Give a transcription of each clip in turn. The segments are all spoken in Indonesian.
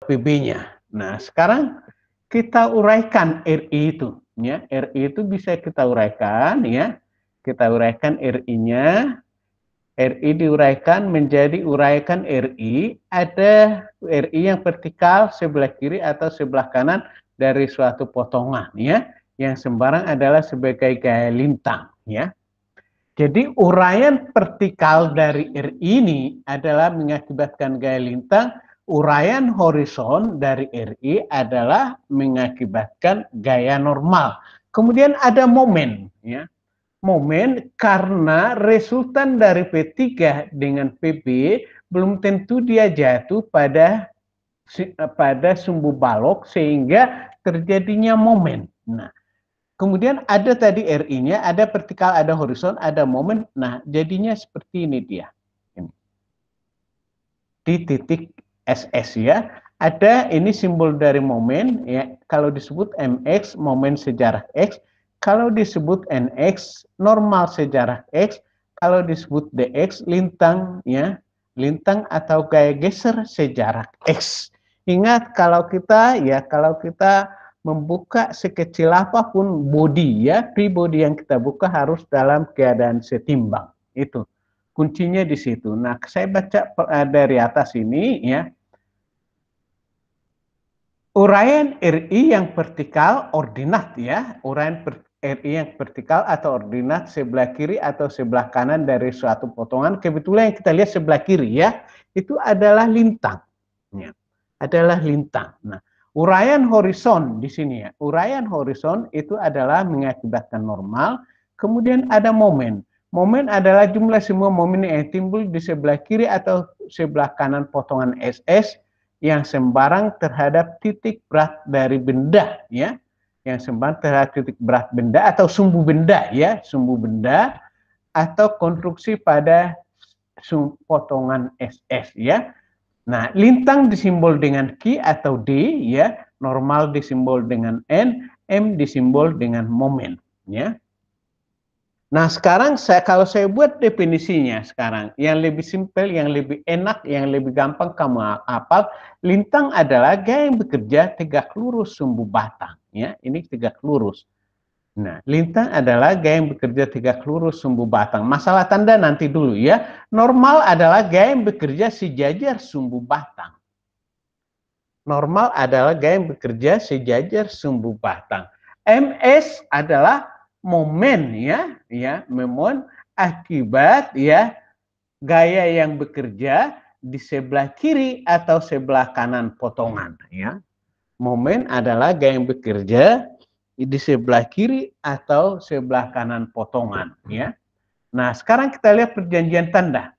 PB-nya. Nah, sekarang kita uraikan RI itu, ya. RI itu bisa kita uraikan, ya. Kita uraikan RI-nya. RI diuraikan menjadi uraikan RI. Ada RI yang vertikal sebelah kiri atau sebelah kanan dari suatu potongan, ya. Yang sembarang adalah sebagai gaya lintang, ya. Jadi uraian vertikal dari RI ini adalah mengakibatkan gaya lintang. Uraian horizon dari RI adalah mengakibatkan gaya normal. Kemudian ada momen, ya. Momen karena resultan dari P3 dengan PB belum tentu dia jatuh pada sumbu balok sehingga terjadinya momen. Nah, kemudian ada tadi RI-nya, ada vertikal, ada horizon, ada momen. Nah, jadinya seperti ini dia. Di titik SS, ya. Ada ini simbol dari momen, ya. Kalau disebut MX, momen sejarah X. Kalau disebut NX, normal sejarah X. Kalau disebut DX, lintang, ya. Lintang atau gaya geser sejarah X. Ingat kalau kita membuka sekecil apapun body, ya, free body yang kita buka harus dalam keadaan setimbang. Itu kuncinya di situ. Nah, saya baca dari atas ini, ya. Uraian RI yang vertikal ordinat, ya. Uraian RI yang vertikal atau ordinat sebelah kiri atau sebelah kanan dari suatu potongan. Kebetulan yang kita lihat sebelah kiri, ya, itu adalah lintang, ya. Adalah lintang. Nah, uraian horizon di sini, ya. Uraian horizon itu adalah mengakibatkan normal. Kemudian ada momen. Momen adalah jumlah semua momen yang timbul di sebelah kiri atau sebelah kanan potongan SS yang sembarang terhadap titik berat dari benda, ya. Yang sembarang terhadap titik berat benda atau sumbu benda, ya. Sumbu benda atau konstruksi pada potongan SS, ya. Nah, lintang disimbol dengan Q atau D, ya. Normal disimbol dengan N, M disimbol dengan momen, ya. Nah, sekarang kalau saya buat definisinya sekarang, yang lebih simpel, yang lebih enak, yang lebih gampang kamu hafal, lintang adalah gaya yang bekerja tegak lurus sumbu batang, ya. Ini tegak lurus. Nah, lintang adalah gaya yang bekerja tegak lurus sumbu batang. Masalah tanda nanti dulu, ya. Normal adalah gaya yang bekerja sejajar sumbu batang. Normal adalah gaya yang bekerja sejajar sumbu batang. MS adalah momen, ya, momen akibat, ya, gaya yang bekerja di sebelah kiri atau sebelah kanan potongan, ya. Momen adalah gaya yang bekerja di sebelah kiri atau sebelah kanan potongan, ya. Nah, sekarang kita lihat perjanjian tanda.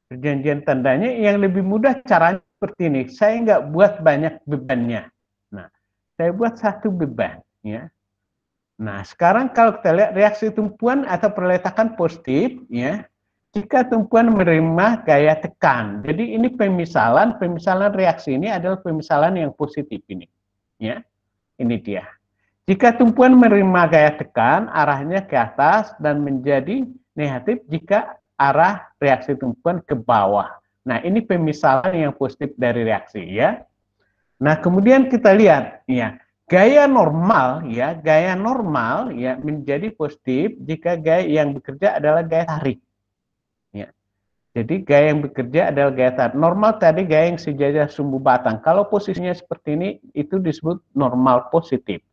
Perjanjian tandanya yang lebih mudah caranya seperti ini. Saya nggak buat banyak bebannya. Nah, saya buat satu beban, ya. Nah, sekarang kalau kita lihat reaksi tumpuan atau perletakan positif, ya, jika tumpuan menerima gaya tekan. Jadi ini pemisalan reaksi ini adalah pemisalan yang positif ini, ya. Ini dia. Jika tumpuan menerima gaya tekan, arahnya ke atas dan menjadi negatif jika arah reaksi tumpuan ke bawah. Nah, ini pemisalan yang positif dari reaksi, ya. Nah, kemudian kita lihat, ya. Gaya normal, ya, menjadi positif jika gaya yang bekerja adalah gaya tarik. Ya. Jadi gaya yang bekerja adalah gaya tarik. Normal tadi gaya yang sejajar sumbu batang. Kalau posisinya seperti ini, itu disebut normal positif.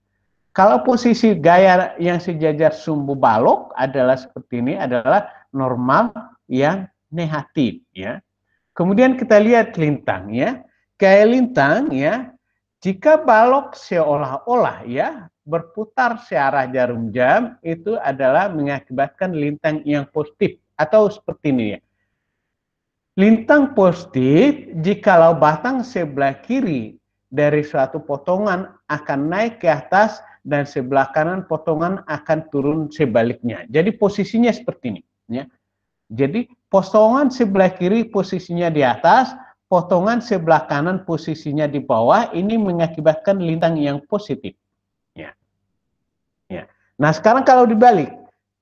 Kalau posisi gaya yang sejajar sumbu balok adalah seperti ini, adalah normal yang negatif, ya. Kemudian kita lihat lintang, ya. Gaya lintang, ya. Jika balok seolah-olah, ya, berputar searah jarum jam, itu adalah mengakibatkan lintang yang positif atau seperti ini, ya. Lintang positif jikalau batang sebelah kiri dari suatu potongan akan naik ke atas dan sebelah kanan potongan akan turun sebaliknya. Jadi posisinya seperti ini, ya. Jadi potongan sebelah kiri posisinya di atas, potongan sebelah kanan posisinya di bawah. Ini mengakibatkan lintang yang positif, ya. Ya. Nah, sekarang kalau dibalik,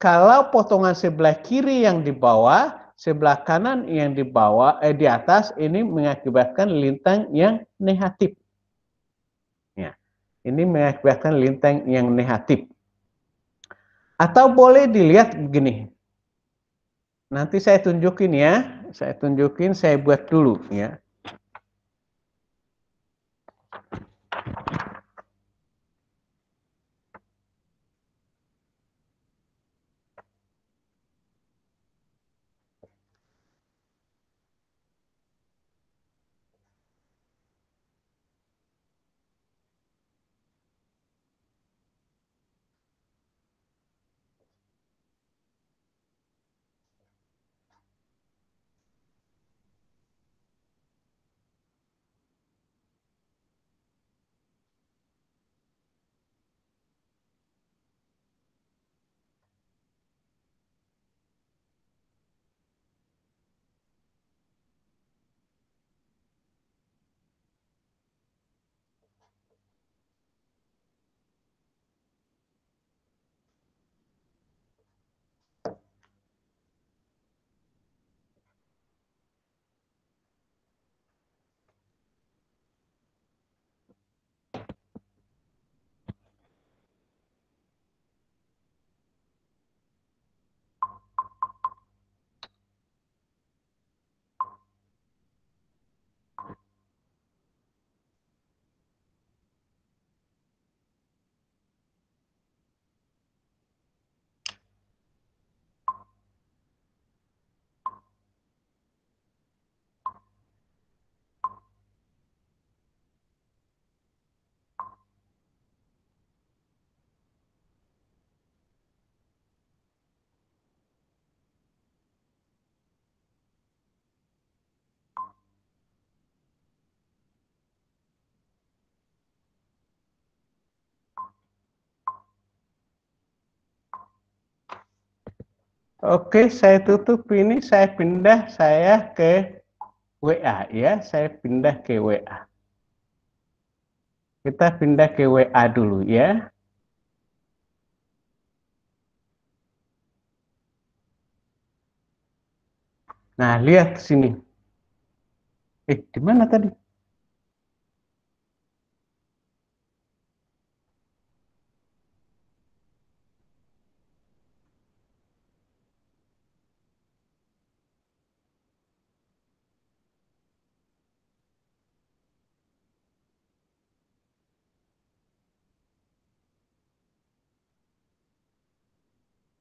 kalau potongan sebelah kiri yang di bawah, sebelah kanan yang di bawah, di atas ini mengakibatkan lintang yang negatif. Ya, ini mengakibatkan lintang yang negatif. Atau boleh dilihat begini. Nanti saya tunjukin ya, saya buat dulu ya. Oke, saya tutup ini, saya pindah ke WA ya, saya pindah ke WA. Kita pindah ke WA dulu ya. Nah, lihat sini. Di mana tadi?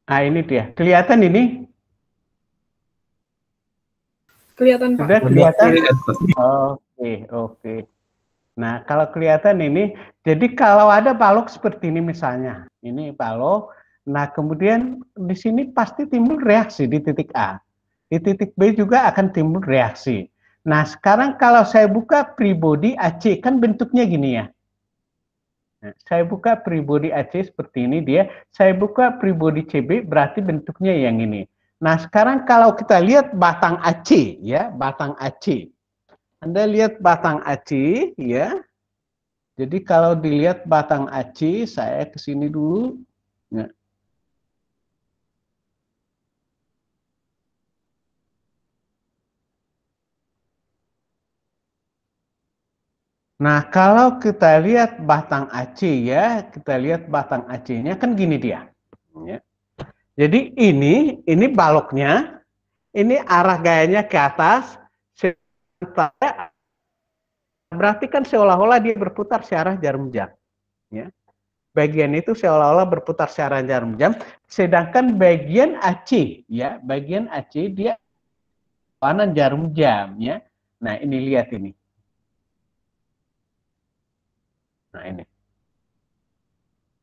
Nah, ini dia. Kelihatan ini? Kelihatan, Pak. Sudah kelihatan? Oke, oke. Nah, kalau kelihatan ini, jadi kalau ada balok seperti ini misalnya, ini balok, nah kemudian di sini pasti timbul reaksi di titik A. Di titik B juga akan timbul reaksi. Nah, sekarang kalau saya buka pribodi AC, kan bentuknya gini ya. Nah, saya buka pribodi AC seperti ini dia, saya buka pribodi CB berarti bentuknya yang ini. Nah, sekarang kalau kita lihat batang AC ya, batang AC. Anda lihat batang AC ya. Jadi kalau dilihat batang AC, saya ke sini dulu. Ya. Nah, kalau kita lihat batang AC ya, kita lihat batang AC-nya kan gini dia. Ya. Jadi ini baloknya, ini arah gayanya ke atas, berarti kan seolah-olah dia berputar searah jarum jam. Ya. Bagian itu seolah-olah berputar searah jarum jam, sedangkan bagian AC, ya, bagian AC dia kanan jarum jam, ya. Nah, ini lihat ini. Nah, ini.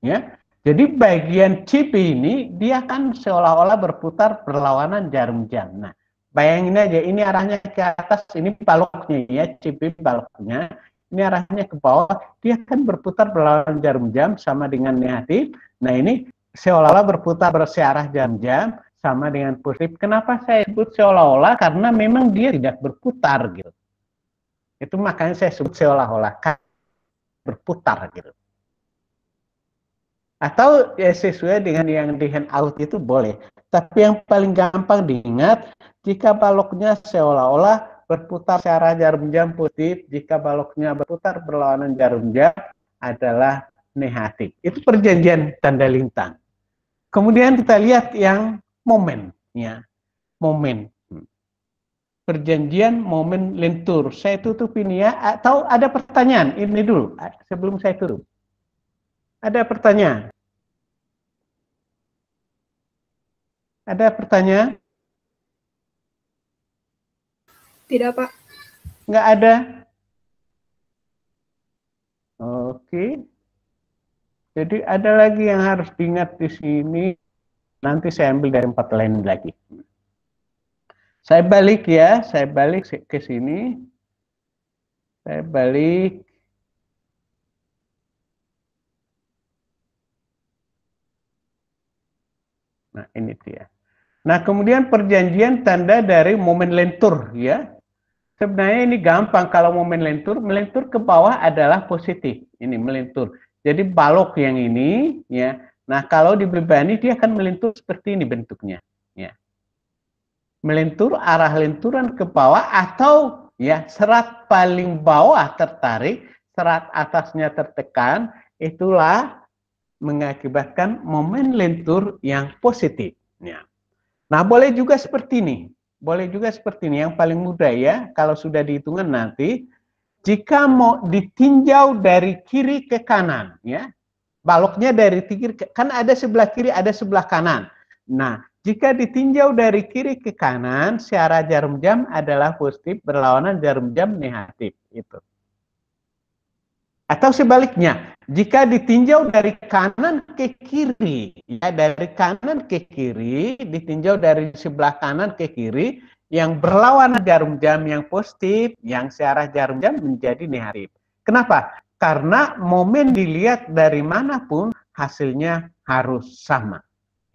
Ya. Jadi bagian CP ini dia kan seolah-olah berputar berlawanan jarum jam. Nah, bayangin aja ini arahnya ke atas, ini baloknya ya, CP baloknya. Ini arahnya ke bawah, dia kan berputar berlawanan jarum jam sama dengan negatif. Nah, ini seolah-olah berputar bersearah jarum jam sama dengan positif. Kenapa saya sebut seolah-olah? Karena memang dia tidak berputar gitu. Itu makanya saya sebut seolah-olah berputar gitu. Atau ya sesuai dengan yang di handout itu boleh. Tapi yang paling gampang diingat, jika baloknya seolah-olah berputar secara jarum jam positif, jika baloknya berputar berlawanan jarum jam adalah negatif. Itu perjanjian tanda lintang. Kemudian kita lihat yang momen, ya, momen. Perjanjian momen lentur. Saya tutup ini ya, atau ada pertanyaan? Ini dulu, sebelum saya tutup. Ada pertanyaan? Ada pertanyaan? Tidak, Pak. Nggak ada? Oke. Jadi ada lagi yang harus diingat di sini. Nanti saya ambil dari 4 lain lagi. Saya balik ya, saya balik ke sini. Saya balik. Nah, ini dia. Nah, kemudian perjanjian tanda dari momen lentur ya. Sebenarnya ini gampang kalau momen lentur, melentur ke bawah adalah positif. Ini melentur. Jadi balok yang ini ya. Nah, kalau dibebani dia akan melentur seperti ini bentuknya, ya. Melentur arah lenturan ke bawah atau ya serat paling bawah tertarik, serat atasnya tertekan, itulah mengakibatkan momen lentur yang positif. Ya. Nah, boleh juga seperti ini. Boleh juga seperti ini, yang paling mudah ya, kalau sudah dihitungan nanti, jika mau ditinjau dari kiri ke kanan, ya, baloknya dari kiri, kan ada sebelah kiri, ada sebelah kanan. Nah, jika ditinjau dari kiri ke kanan, searah jarum jam adalah positif, berlawanan jarum jam negatif. Itu. Atau sebaliknya, jika ditinjau dari kanan ke kiri, ya dari kanan ke kiri, ditinjau dari sebelah kanan ke kiri, yang berlawanan jarum jam yang positif, yang searah jarum jam menjadi negatif. Kenapa? Karena momen dilihat dari manapun, hasilnya harus sama.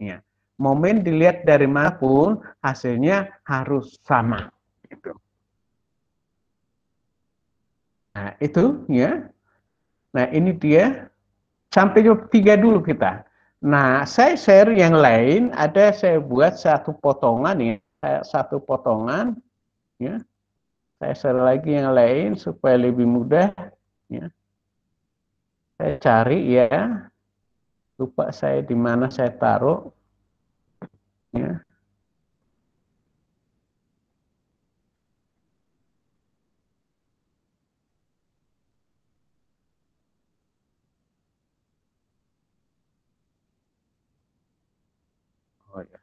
Ya. Momen dilihat dari manapun, hasilnya harus sama. Gitu. Nah, itu ya. Nah, ini dia. Sampai jam 3 dulu kita. Nah, saya share yang lain, ada saya buat satu potongan ya, satu potongan ya. Saya share lagi yang lain supaya lebih mudah ya. Saya cari ya. Lupa saya di mana saya taruh ya. Oh ya.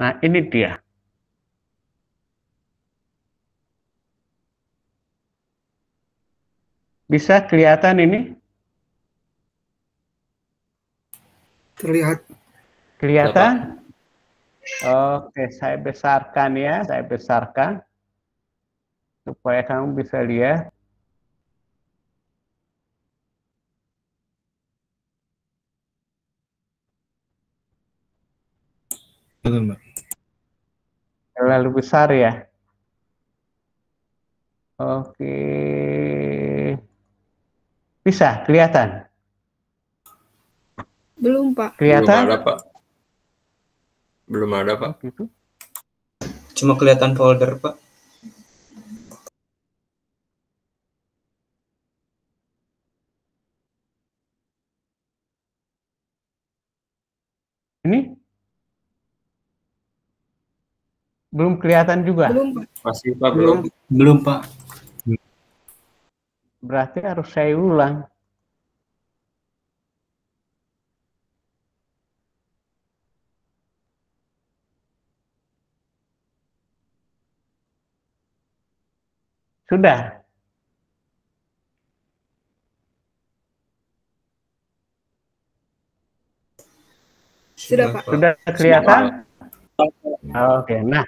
Nah, ini dia. Bisa kelihatan ini? Terlihat. Kelihatan? Oke, saya besarkan ya, saya besarkan supaya kamu bisa lihat. Terlalu besar ya. Oke. Bisa kelihatan? Belum, Pak. Kelihatan? Belum ada, Pak. Belum ada, Pak. Gitu. Cuma kelihatan folder, Pak. Ini belum kelihatan juga. Belum, Pak. Masih, Pak, belum. Belum, Pak. Berarti harus saya ulang. Sudah. Sudah, Pak. Sudah kelihatan? Oke. Nah,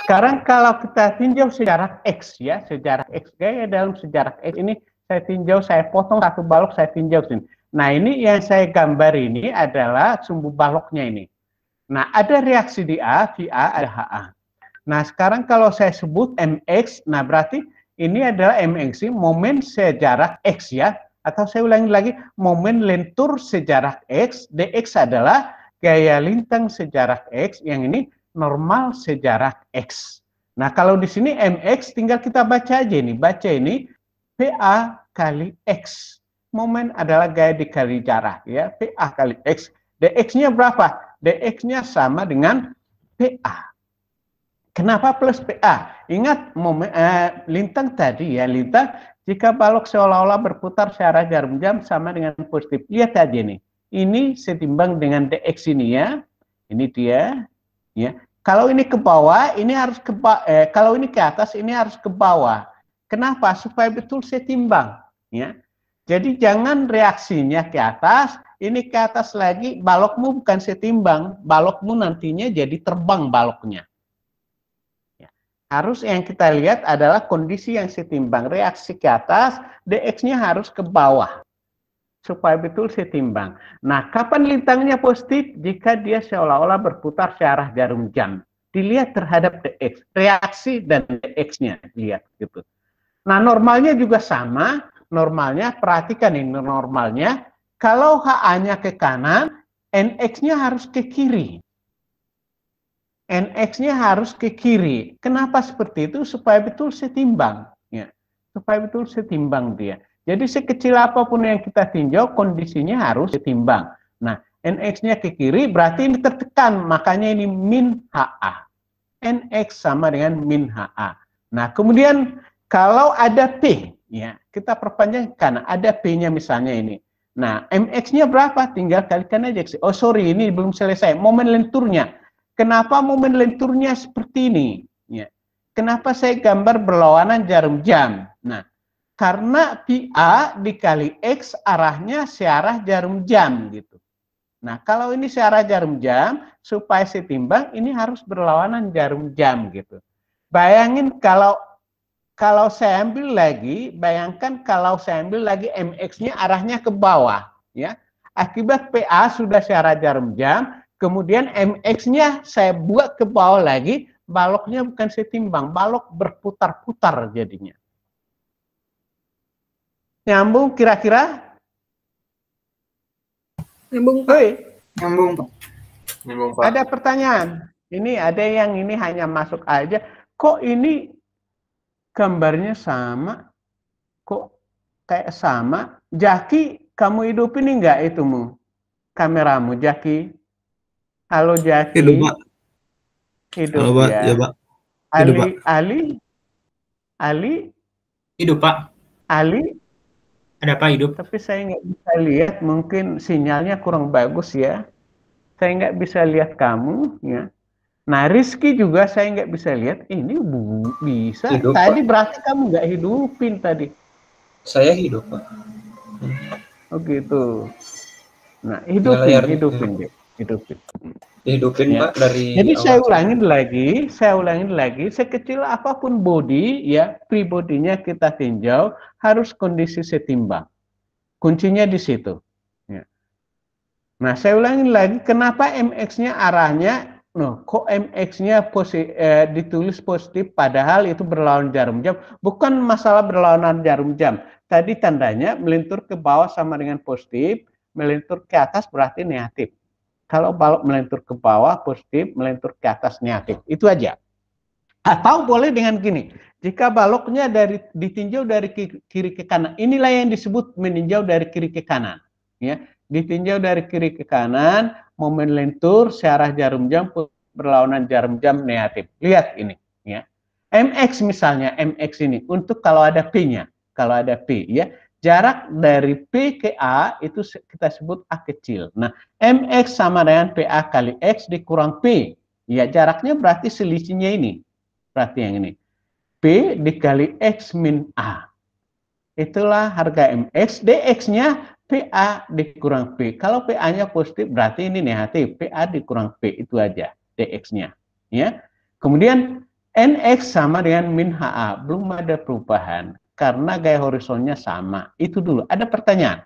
Sekarang kalau kita tinjau sejarah X ya, sejarah X gaya dalam sejarah X ini saya tinjau, saya potong satu balok, saya tinjau sini. Nah ini yang saya gambar ini adalah sumbu baloknya ini. Nah ada reaksi di A, ada HA. Nah sekarang kalau saya sebut MX, nah berarti ini adalah MX, momen sejarah X ya. Atau saya ulangi lagi, momen lentur sejarah X, DX adalah gaya lintang sejarah X, yang ini normal sejarah X. Nah kalau di sini MX tinggal kita baca aja ini, baca ini PA kali X. Momen adalah gaya dikali jarak ya, PA kali X. DX-nya berapa? DX-nya sama dengan PA. Kenapa plus PA? Ingat lintang tadi ya, lintang jika balok seolah-olah berputar searah jarum jam sama dengan positif. Lihat aja nih. Ini setimbang dengan DX ini ya. Ini dia ya. Kalau ini ke bawah, ini harus ke kalau ini ke atas, ini harus ke bawah. Kenapa? Supaya betul setimbang ya. Jadi jangan reaksinya ke atas, ini ke atas lagi, balokmu bukan setimbang, balokmu nantinya jadi terbang baloknya. Harus yang kita lihat adalah kondisi yang setimbang. Reaksi ke atas, DX-nya harus ke bawah. Supaya betul setimbang. Nah, kapan lintangnya positif? Jika dia seolah-olah berputar searah jarum jam. Dilihat terhadap DX. Reaksi dan DX-nya. Lihat gitu. Nah, normalnya juga sama. Normalnya, perhatikan ini normalnya. Kalau HA-nya ke kanan, NX-nya harus ke kiri. NX-nya harus ke kiri. Kenapa seperti itu? Supaya betul setimbang. Ya. Supaya betul setimbang dia. Jadi sekecil apapun yang kita tinjau, kondisinya harus setimbang. Nah, NX-nya ke kiri, berarti ini tertekan. Makanya ini min HA. NX sama dengan min HA. Nah, kemudian kalau ada P, ya kita perpanjang karena ada P-nya misalnya ini. Nah, MX-nya berapa? Tinggal kalikan aja. Oh, sorry, ini belum selesai. Momen lenturnya. Kenapa momen lenturnya seperti ini? Ya. Kenapa saya gambar berlawanan jarum jam? Nah, karena PA dikali X arahnya searah jarum jam gitu. Nah, kalau ini searah jarum jam, supaya setimbang ini harus berlawanan jarum jam gitu. Bayangin kalau saya ambil lagi, bayangkan kalau saya ambil lagi MX-nya arahnya ke bawah, ya. Akibat PA sudah searah jarum jam, kemudian MX-nya saya buat ke bawah lagi, baloknya bukan setimbang, balok berputar-putar jadinya. Nyambung kira-kira? Nyambung, Pak. Nyambung, Pak. Nyambung, Pak. Ada pertanyaan? Ini ada yang ini hanya masuk aja. Kok ini gambarnya sama? Kok kayak sama? Jaki, kamu hidupin enggak itumu? Kameramu, Jaki? Halo Jaki. Hidup, Pak. Hidup. Halo, Pak. Ya. Ya, Pak. Hidup, Pak. Ali? Hidup, Pak. Ali? Ada Pak hidup? Tapi saya nggak bisa lihat, mungkin sinyalnya kurang bagus ya. Saya nggak bisa lihat kamu ya. Nah, Rizky juga saya nggak bisa lihat. Ini bisa. Hidup, tadi Pak. berarti kamu nggak hidupin tadi. Saya hidup, Pak. Oh gitu. Nah, hidupin deh. Hidupin. Dihidupin, Ya. Pak, dari Jadi awal. saya ulangin lagi, sekecil apapun body ya, free body-nya kita tinjau harus kondisi setimbang. Kuncinya di situ. Ya. Nah, saya ulangin lagi, kenapa MX-nya arahnya, kok MX-nya ditulis positif padahal itu berlawanan jarum jam? Bukan masalah berlawanan jarum jam. Tadi tandanya melintur ke bawah sama dengan positif, melintur ke atas berarti negatif. Kalau balok melentur ke bawah positif, melentur ke atas negatif. Itu aja. Atau boleh dengan gini, jika baloknya ditinjau dari kiri ke kanan, inilah yang disebut meninjau dari kiri ke kanan. Ya, ditinjau dari kiri ke kanan, momen lentur searah jarum jam berlawanan jarum jam negatif. Lihat ini, ya. MX misalnya, MX ini untuk kalau ada P-nya, kalau ada P, ya. Jarak dari P ke A itu kita sebut A kecil. Nah, MX sama dengan PA kali X dikurang P. Ya, jaraknya berarti selisihnya ini. Berarti yang ini. P dikali X min A. Itulah harga MX. DX-nya PA dikurang P. Kalau PA-nya positif berarti ini negatif. PA dikurang P. Itu aja DX-nya. Ya. Kemudian NX sama dengan min HA, belum ada perubahan karena gaya horizonnya sama. Itu dulu. Ada pertanyaan.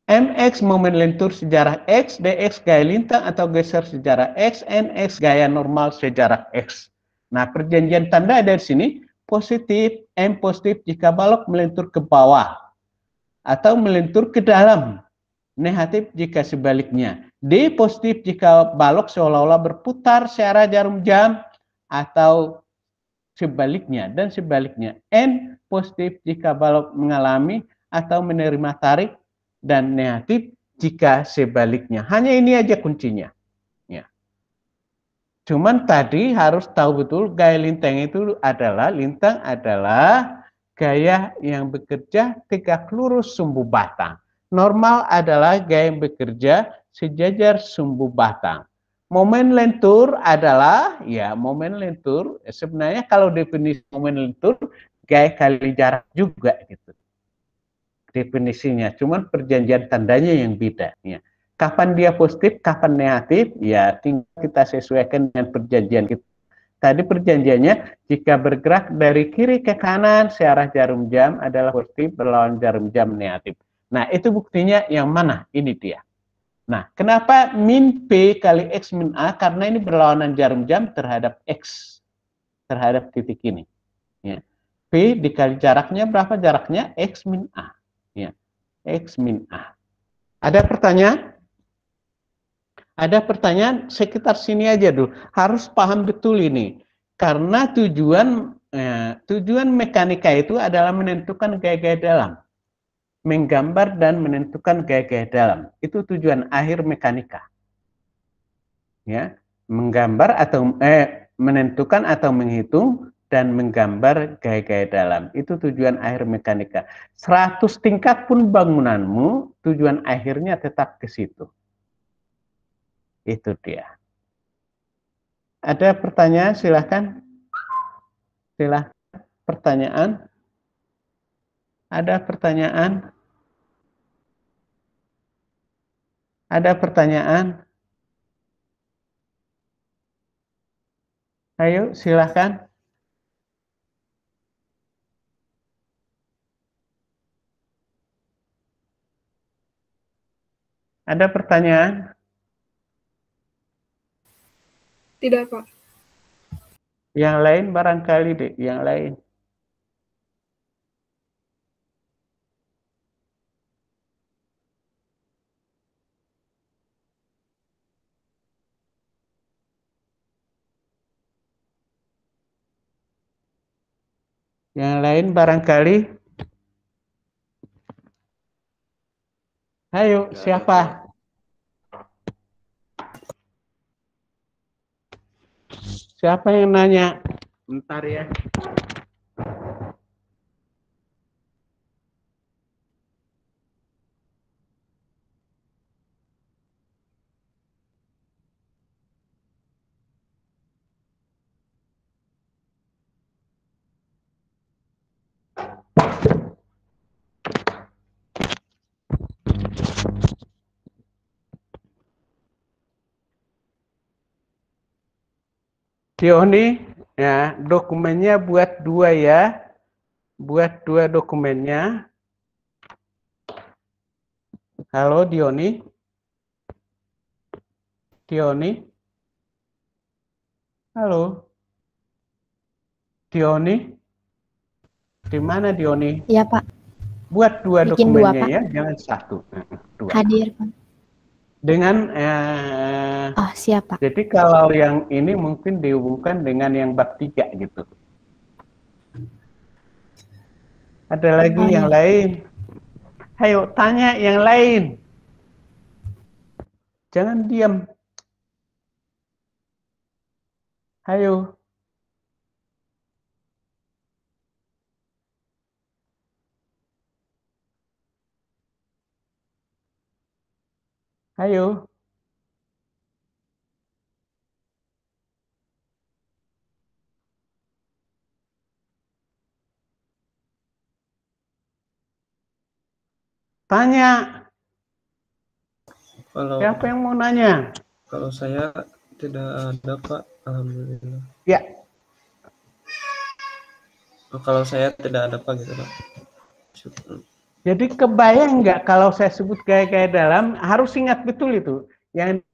MX momen lentur sejarah X, DX gaya lintang atau geser sejarah X, NX gaya normal sejarah X. Nah, perjanjian tanda ada di sini. Positif, M positif jika balok melentur ke bawah atau melentur ke dalam. Negatif jika sebaliknya. D positif jika balok seolah-olah berputar searah jarum jam atau sebaliknya, dan sebaliknya. N positif jika balok mengalami atau menerima tarik, dan negatif jika sebaliknya. Hanya ini aja kuncinya. Ya. Cuman tadi harus tahu betul gaya lintang itu adalah, lintang adalah gaya yang bekerja tegak lurus sumbu batang. Normal adalah gaya yang bekerja sejajar sumbu batang. Momen lentur adalah, ya momen lentur, sebenarnya kalau definisi momen lentur, gaya kali jarak juga gitu. Definisinya, cuman perjanjian tandanya yang beda. Ya. Kapan dia positif, kapan negatif, ya tinggal kita sesuaikan dengan perjanjian kita. Tadi perjanjiannya, jika bergerak dari kiri ke kanan, searah jarum jam adalah positif, berlawan jarum jam negatif. Nah, itu buktinya yang mana? Ini dia. Nah, kenapa min P kali X min A? Karena ini berlawanan jarum jam terhadap X, terhadap titik ini. Ya. P dikali jaraknya, berapa jaraknya? X min A. Ya. X min A. Ada pertanyaan? Ada pertanyaan sekitar sini aja dulu. Harus paham betul ini. Karena tujuan mekanika itu adalah menentukan gaya-gaya dalam. Menggambar dan menentukan gaya-gaya dalam. Itu tujuan akhir mekanika. Ya, menggambar atau menentukan atau menghitung dan menggambar gaya-gaya dalam. Itu tujuan akhir mekanika. 100 tingkat pun bangunanmu, tujuan akhirnya tetap ke situ. Itu dia. Ada pertanyaan? Silahkan. Silahkan. Pertanyaan? Ada pertanyaan? Ada pertanyaan? Ayo, silahkan. Ada pertanyaan? Tidak, Pak. Yang lain barangkali deh, yang lain. Yang lain barangkali. Ayo, siapa? Siapa yang nanya? Bentar ya. Dioni, ya, dokumennya buat 2 ya. Buat 2 dokumennya. Halo Dioni. Dioni. Halo. Dioni. Di mana Dioni? Iya, Pak. Buat 2 Bikin dokumennya 2, Pak. ya, jangan 1. 2. Hadir, Pak. Dengan Oh, siap, Pak. jadi kalau yang ini mungkin dihubungkan dengan yang bab 3 gitu. Ada lagi Oh, yang iya. lain? Ayo tanya yang lain. Jangan diam. Ayo. Ayo. Tanya. Kalau Siapa yang mau nanya? kalau saya tidak ada, Pak. Alhamdulillah. Ya. Kalau saya tidak ada Pak gitu Pak. Syukur. Jadi kebayang nggak kalau saya sebut gaya-gaya dalam, harus ingat betul itu. Yang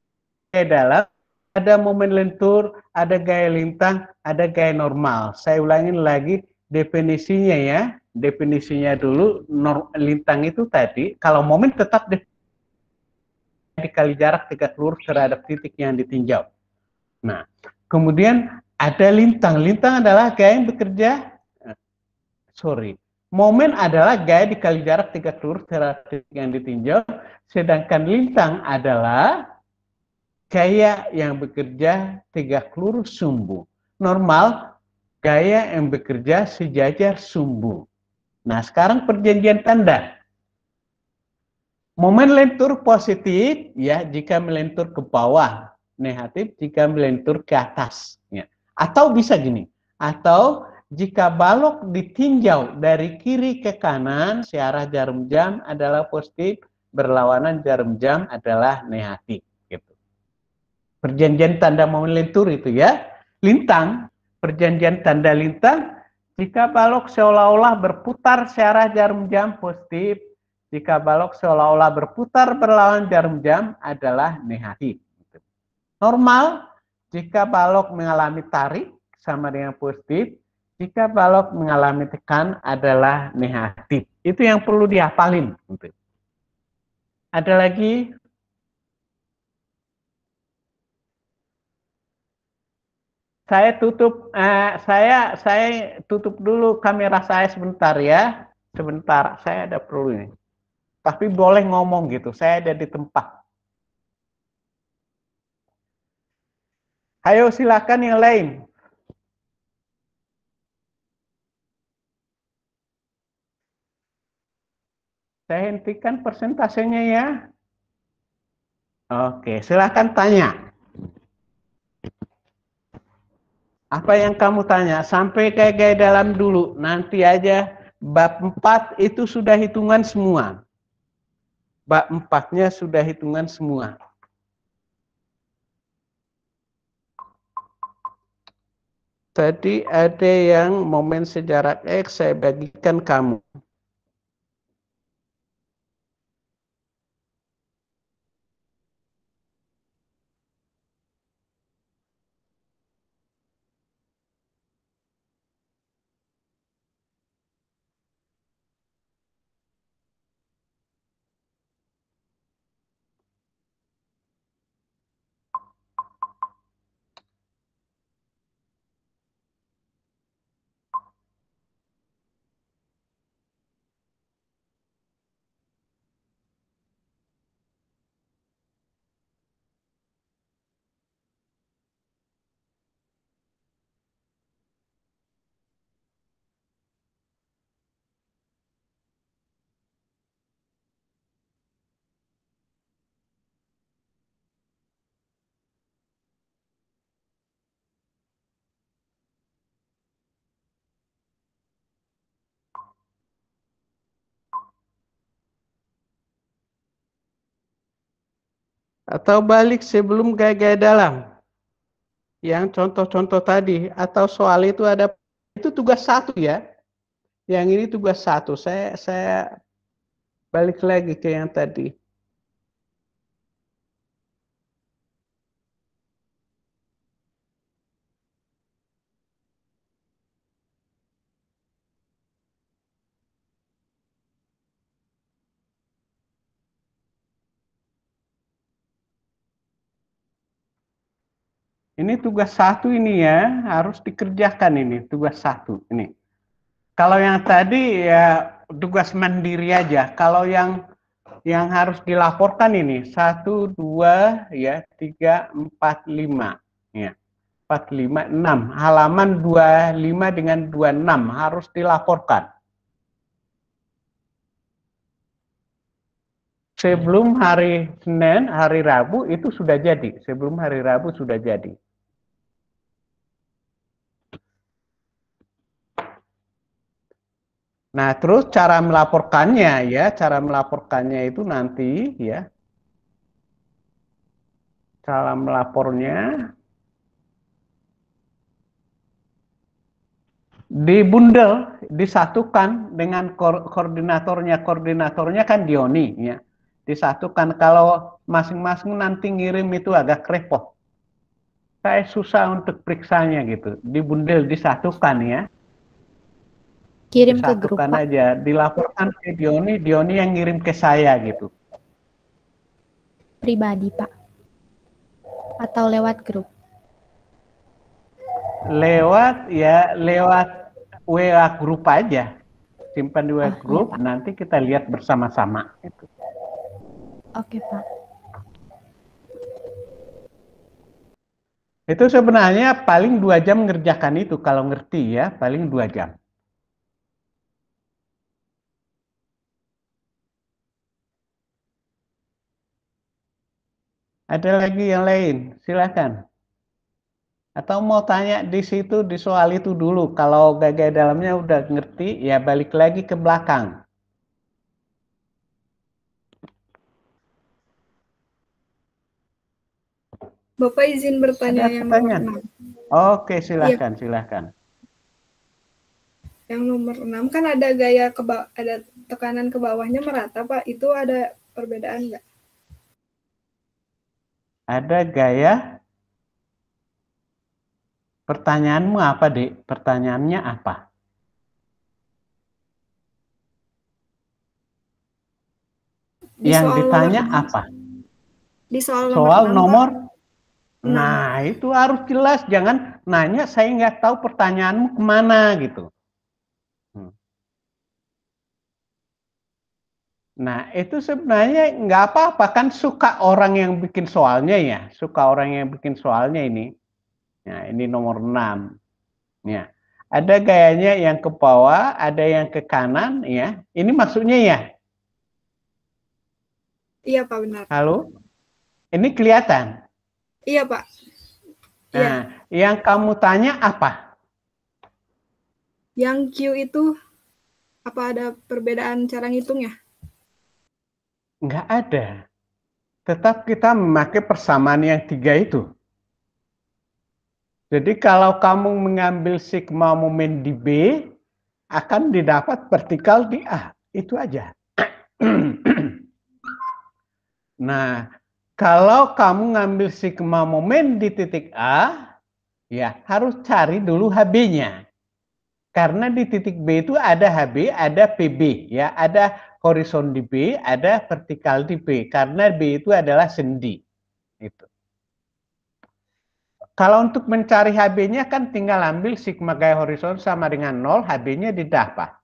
gaya dalam, ada momen lentur, ada gaya lintang, ada gaya normal. Saya ulangin lagi definisinya ya. Definisinya dulu, lintang itu tadi, kalau momen tetap dikali jarak tegak lurus terhadap titik yang ditinjau. Nah, kemudian ada lintang. Lintang adalah gaya yang bekerja, momen adalah gaya dikali jarak tegak lurus terhadap titik yang ditinjau, sedangkan lintang adalah gaya yang bekerja tegak lurus sumbu. Normal, gaya yang bekerja sejajar sumbu. Nah, sekarang perjanjian tanda. Momen lentur positif ya jika melentur ke bawah, negatif jika melentur ke atas. Ya. Atau bisa gini, atau jika balok ditinjau dari kiri ke kanan, searah jarum jam adalah positif, berlawanan jarum jam adalah negatif. Gitu. Perjanjian tanda momen lentur itu ya. Lintang, perjanjian tanda lintang, jika balok seolah-olah berputar searah jarum jam positif, jika balok seolah-olah berputar berlawanan jarum jam adalah negatif. Gitu. Normal, jika balok mengalami tarik sama dengan positif, jika balok mengalami tekan adalah negatif. Itu yang perlu dihafalin. Ada lagi? Saya tutup dulu kamera saya sebentar ya. Sebentar, saya ada perlu ini. Tapi boleh ngomong gitu, saya ada di tempat. Ayo silakan yang lain. Saya hentikan persentasenya ya. Oke, silakan tanya. Apa yang kamu tanya? Sampai gaya dalam dulu. Nanti aja bab 4 itu sudah hitungan semua. Bab 4-nya sudah hitungan semua. Tadi ada yang momen sejarak X saya bagikan kamu. Atau balik sebelum gaya dalam. Yang contoh-contoh tadi. Atau soal itu ada, itu tugas 1 ya. Yang ini tugas 1. Saya balik lagi ke yang tadi. Ini tugas 1 ini ya, harus dikerjakan ini, tugas 1 ini. Kalau yang tadi ya tugas mandiri aja. Kalau yang harus dilaporkan ini 1, 2, ya 3, 4, 5. Ya. 4, 5, 6. Halaman 25 dengan 26 harus dilaporkan. Sebelum hari Senin, hari Rabu itu sudah jadi. Sebelum hari Rabu sudah jadi. Nah, terus cara melaporkannya ya, cara melaporkannya itu nanti ya. Cara melapornya dibundel, disatukan dengan koordinatornya. Koordinatornya kan Dioni, ya. Disatukan. Kalau masing-masing nanti ngirim itu agak repot. Saya susah untuk periksanya gitu. Dibundel, disatukan ya. Kirim ke grup, Disatukan Pak. aja. Dilaporkan ke Dioni, Dioni yang ngirim ke saya gitu. Pribadi, Pak. Atau lewat grup? Lewat WA grup aja. Simpan di WA grup, ya, nanti kita lihat bersama-sama. Gitu. Oke, Pak. Itu sebenarnya paling 2 jam ngerjakan itu, kalau ngerti ya, paling 2 jam. Ada lagi yang lain, silakan. Atau mau tanya di situ, di soal itu dulu, kalau gaya dalamnya udah ngerti, ya balik lagi ke belakang. Bapak izin bertanya Ada yang pertanyaan? nomor 6. Oke, silakan, silakan. Yang nomor 6 kan ada ada tekanan ke bawahnya merata, Pak. Itu ada perbedaan nggak? Ada gaya? Pertanyaanmu apa, Dek? Pertanyaannya apa? Yang ditanya apa? Di soal nomor 6. Nah, itu harus jelas. Jangan nanya, saya nggak tahu pertanyaanmu kemana gitu. Nah, itu sebenarnya nggak apa-apa. Kan suka orang yang bikin soalnya ya. Suka orang yang bikin soalnya ini. Nah, ini nomor 6. Ya. Ada gayanya yang ke bawah, ada yang ke kanan. Ya. Ini maksudnya ya? Iya, Pak, benar. Halo? Ini kelihatan? Iya, Pak. Nah, yang kamu tanya apa? Yang Q itu, apa ada perbedaan cara ngitungnya? Nggak ada. Tetap kita memakai persamaan yang 3 itu. Jadi kalau kamu mengambil sigma momen di B, akan didapat vertikal di A. Itu aja. Nah, kalau kamu ngambil sigma momen di titik A, ya harus cari dulu HB-nya. Karena di titik B itu ada HB, ada PB, ya, ada horizon di B, ada vertikal di B. Karena B itu adalah sendi. Itu. Kalau untuk mencari HB-nya kan tinggal ambil sigma gaya horizon sama dengan 0, HB-nya didapat.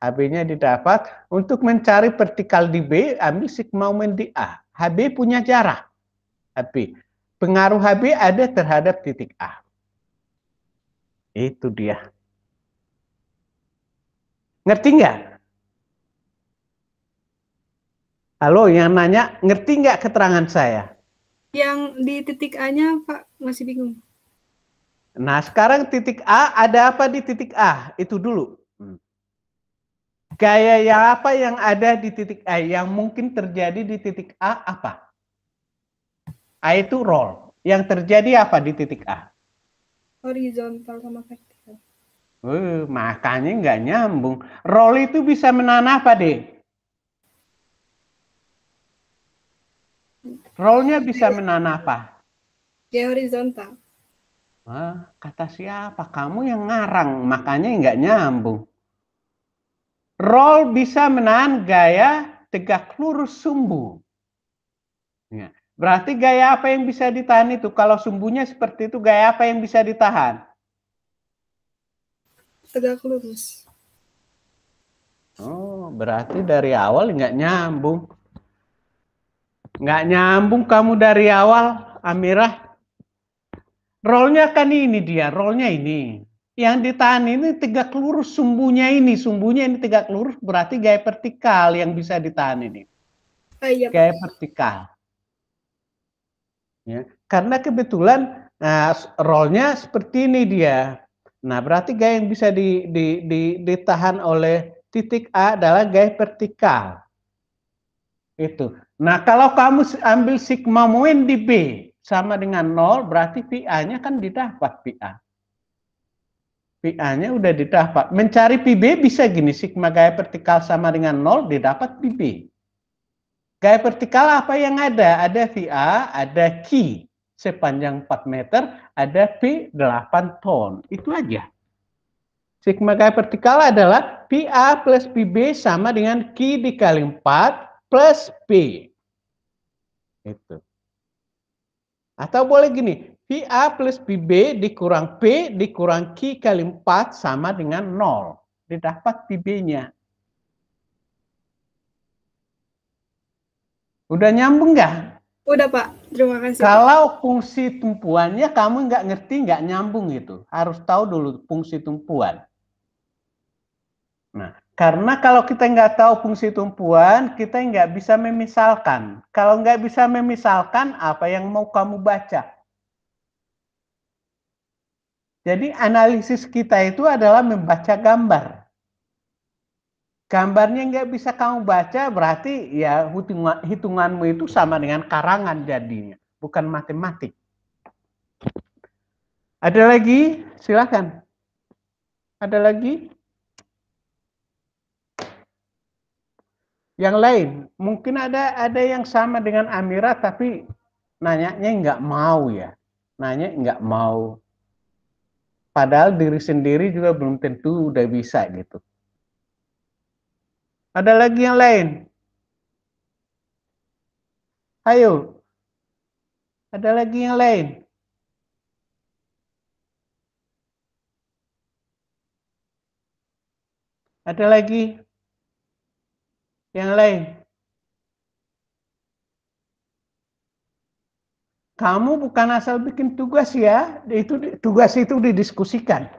HB-nya didapat. Untuk mencari vertikal di B, ambil sigma momen di A. HB punya jarak. HB. Pengaruh HB ada terhadap titik A. Itu dia. Ngerti nggak? Halo, yang nanya, ngerti nggak keterangan saya? Yang di titik A-nya, Pak, masih bingung. Nah, sekarang titik A, ada apa di titik A? Itu dulu. Gaya yang apa yang ada di titik A? Yang mungkin terjadi di titik A apa? A itu roll. Yang terjadi apa di titik A? Horizontal sama vertikal. Makanya nggak nyambung. Roll itu bisa menahan apa, Dek? Rollnya bisa menahan apa? Gaya horizontal. Kata siapa? Kamu yang ngarang, makanya nggak nyambung. Roll bisa menahan gaya tegak lurus sumbu. Ya. Berarti gaya apa yang bisa ditahan itu? Kalau sumbunya seperti itu, gaya apa yang bisa ditahan? Tegak lurus. Oh, berarti dari awal nggak nyambung. Nggak nyambung kamu dari awal, Amirah. Rollnya kan ini dia, rollnya ini. Yang ditahan ini tegak lurus sumbunya ini tegak lurus, berarti gaya vertikal yang bisa ditahan ini. Iya, Gaya vertikal. Ya, karena kebetulan rollnya seperti ini dia. Nah, berarti gaya yang bisa ditahan oleh titik A adalah gaya vertikal. Itu. Nah, kalau kamu ambil sigma momen di B sama dengan 0, berarti VA-nya kan didapat VA. Pi A-nya udah didapat. Mencari Pi B bisa gini, sigma gaya vertikal sama dengan 0, didapat Pi B. Gaya vertikal apa yang ada? Ada Pi A, ada Q sepanjang 4 meter, ada P 8 ton. Itu aja. Sigma gaya vertikal adalah Pi A plus Pi B sama dengan Q dikali 4 plus P. Itu. Atau boleh gini, Pi A plus Pi B dikurang P dikurang Q kali 4 sama dengan 0. Didapat Pi B-nya. Udah nyambung nggak? Udah Pak, terima kasih Pak. Kalau fungsi tumpuannya kamu nggak ngerti, nggak nyambung itu. Harus tahu dulu fungsi tumpuan. Nah, karena kalau kita nggak tahu fungsi tumpuan, kita nggak bisa memisalkan. Kalau nggak bisa memisalkan, apa yang mau kamu baca? Jadi analisis kita itu adalah membaca gambar. Gambarnya nggak bisa kamu baca, berarti ya hitunganmu itu sama dengan karangan jadinya, bukan matematik. Ada lagi? Silakan. Ada lagi? Yang lain, mungkin ada yang sama dengan Amira, tapi nanyanya nggak mau ya. Nanya nggak mau. Padahal diri sendiri juga belum tentu udah bisa gitu. Ada lagi yang lain? Ayo. Ada lagi yang lain? Ada lagi yang lain? Kamu bukan asal bikin tugas ya. Tugas itu didiskusikan.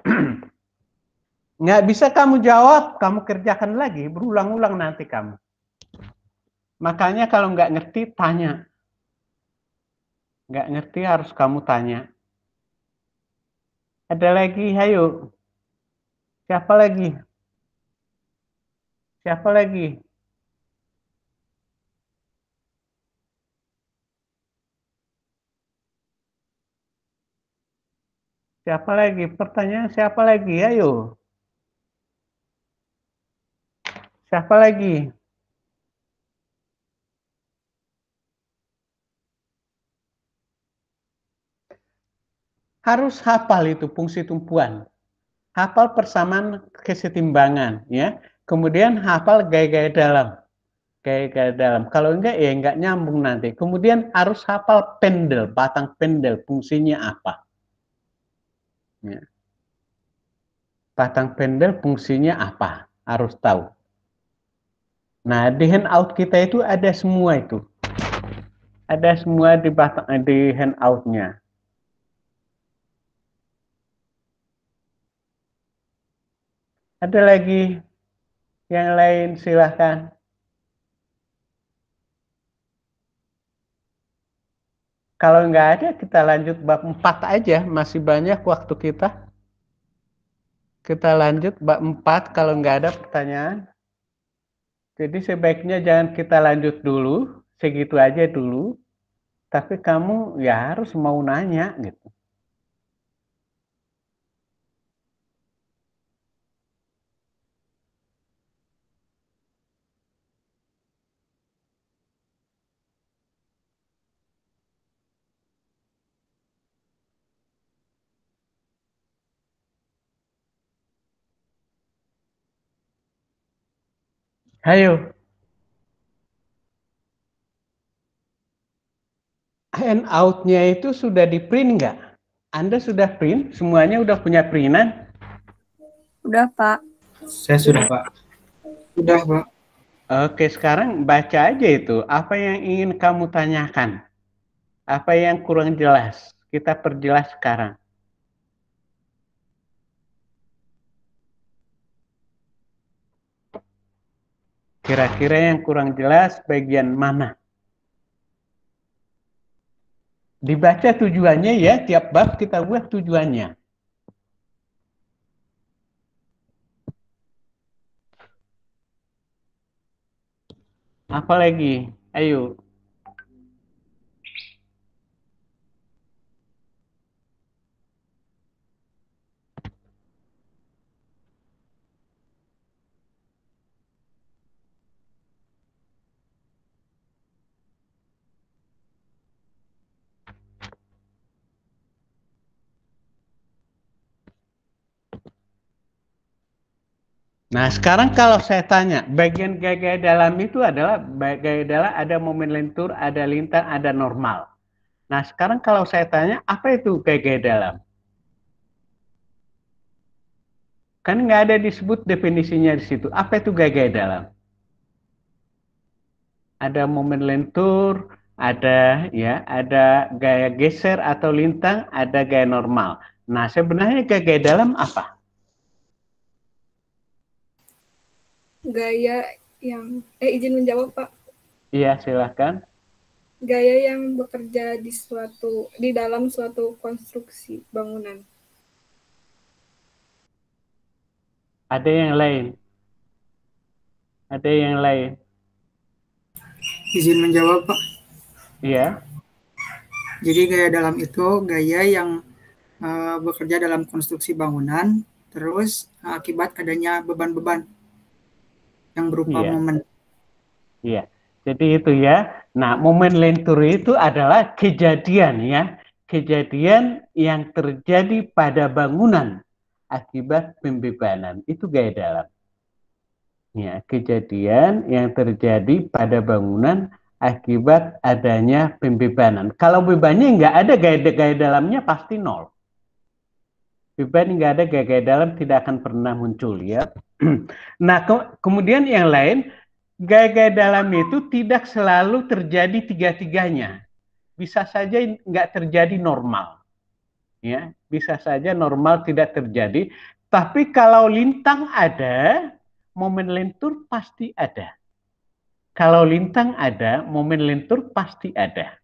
Nggak bisa kamu jawab, kamu kerjakan lagi, berulang-ulang nanti kamu. Makanya kalau nggak ngerti, tanya. Nggak ngerti harus kamu tanya. Ada lagi, ayo. Siapa lagi? Siapa lagi? Siapa lagi? Pertanyaan siapa lagi? Ayo. Siapa lagi? Harus hafal itu fungsi tumpuan. Hafal persamaan kesetimbangan, ya. Kemudian hafal gaya-gaya dalam. Gaya-gaya dalam. Kalau enggak, ya enggak nyambung nanti. Kemudian harus hafal pendel, batang pendel, fungsinya apa. Ya. Batang pendel fungsinya apa? Harus tahu. Nah, di handout kita itu ada semua itu. Ada semua di handout-nya. Ada lagi yang lain, silahkan. Kalau nggak ada, kita lanjut bab 4 aja. Masih banyak waktu kita. Kita lanjut bab 4 kalau nggak ada pertanyaan. Jadi sebaiknya jangan kita lanjut dulu. Segitu aja dulu. Tapi kamu ya harus mau nanya gitu. Ayo. Handout-nya itu sudah di print nggak? Anda sudah print? Semuanya udah punya printan? Udah Pak. Saya sudah, Pak. Sudah, Pak. Oke, sekarang baca aja itu. Apa yang ingin kamu tanyakan? Apa yang kurang jelas? Kita perjelas sekarang. Kira-kira yang kurang jelas bagian mana? Dibaca tujuannya ya, tiap bab kita buat tujuannya. Apa lagi? Ayo. Nah, sekarang kalau saya tanya, bagian gaya dalam itu adalah gaya dalam ada momen lentur, ada lintang, ada normal. Nah, sekarang kalau saya tanya, apa itu gaya dalam? Kan nggak ada disebut definisinya di situ. Apa itu gaya dalam? Ada momen lentur, ada gaya geser atau lintang, ada gaya normal. Nah, sebenarnya gaya dalam apa? Gaya yang izin menjawab, Pak. Iya, silakan. Gaya yang bekerja di dalam suatu konstruksi bangunan. Ada yang lain? Ada yang lain? Izin menjawab, Pak. Iya. Jadi gaya dalam itu gaya yang bekerja dalam konstruksi bangunan, terus akibat adanya beban-beban yang berupa momen. Iya. Jadi itu ya. Nah, momen lentur itu adalah kejadian ya. Kejadian yang terjadi pada bangunan akibat pembebanan. Itu gaya dalam. Ya, kejadian yang terjadi pada bangunan akibat adanya pembebanan. Kalau bebannya nggak ada, gaya dalamnya pasti nol. Beban nggak ada, gaya dalam tidak akan pernah muncul ya. Nah, kemudian yang lain, gaya dalam itu tidak selalu terjadi tiga-tiganya. Bisa saja nggak terjadi normal. Ya, bisa saja normal tidak terjadi. Tapi kalau lintang ada, momen lentur pasti ada. Kalau lintang ada, momen lentur pasti ada.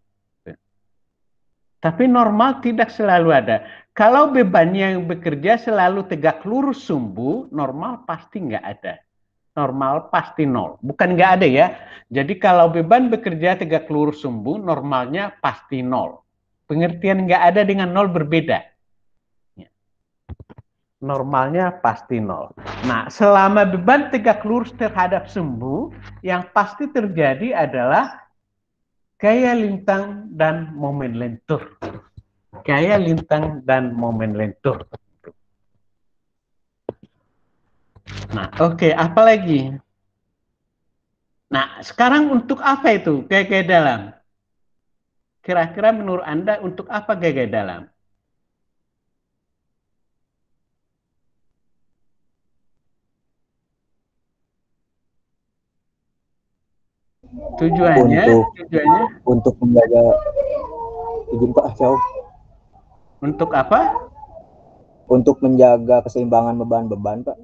Tapi normal tidak selalu ada. Kalau bebannya yang bekerja selalu tegak lurus sumbu, normal pasti nggak ada. Normal pasti nol. Bukan nggak ada ya. Jadi kalau beban bekerja tegak lurus sumbu, normalnya pasti nol. Pengertian nggak ada dengan nol berbeda. Normalnya pasti nol. Nah, selama beban tegak lurus terhadap sumbu, yang pasti terjadi adalah gaya lintang dan momen lentur. Gaya lintang dan momen lentur. Nah, oke, apa lagi? Nah, sekarang untuk apa itu gaya dalam? Kira-kira menurut Anda untuk apa gaya dalam? Tujuannya untuk menjaga izin Pak jauh. Untuk apa? Untuk menjaga keseimbangan beban-beban, Pak.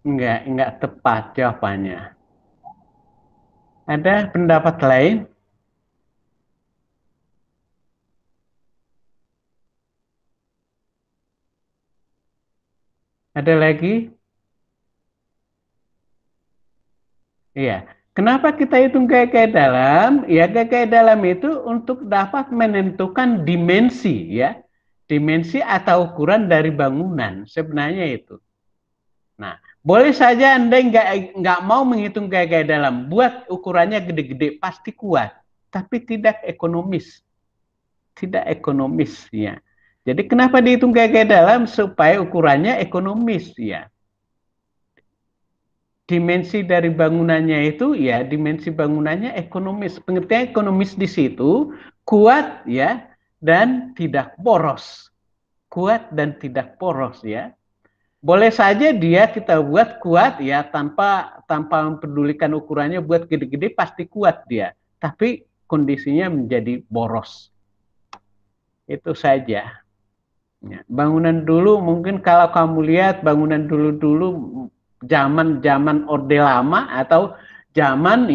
Enggak tepat jawabannya. Ada pendapat lain? Ada lagi? Iya. Kenapa kita hitung gaya dalam? Ya, gaya dalam itu untuk dapat menentukan dimensi, ya. Dimensi atau ukuran dari bangunan, sebenarnya itu. Nah, boleh saja Anda nggak mau menghitung gaya dalam, buat ukurannya gede-gede, pasti kuat, tapi tidak ekonomis. Tidak ekonomis, ya. Jadi kenapa dihitung gaya dalam? Supaya ukurannya ekonomis, ya. Dimensi dari bangunannya itu ya dimensi bangunannya ekonomis. Pengertian ekonomis di situ kuat ya dan tidak poros. Kuat dan tidak poros ya. Boleh saja dia kita buat kuat ya tanpa mempedulikan ukurannya, buat gede-gede pasti kuat dia. Tapi kondisinya menjadi boros. Itu saja. Ya, bangunan dulu mungkin kalau kamu lihat bangunan dulu-dulu zaman Orde Lama atau zaman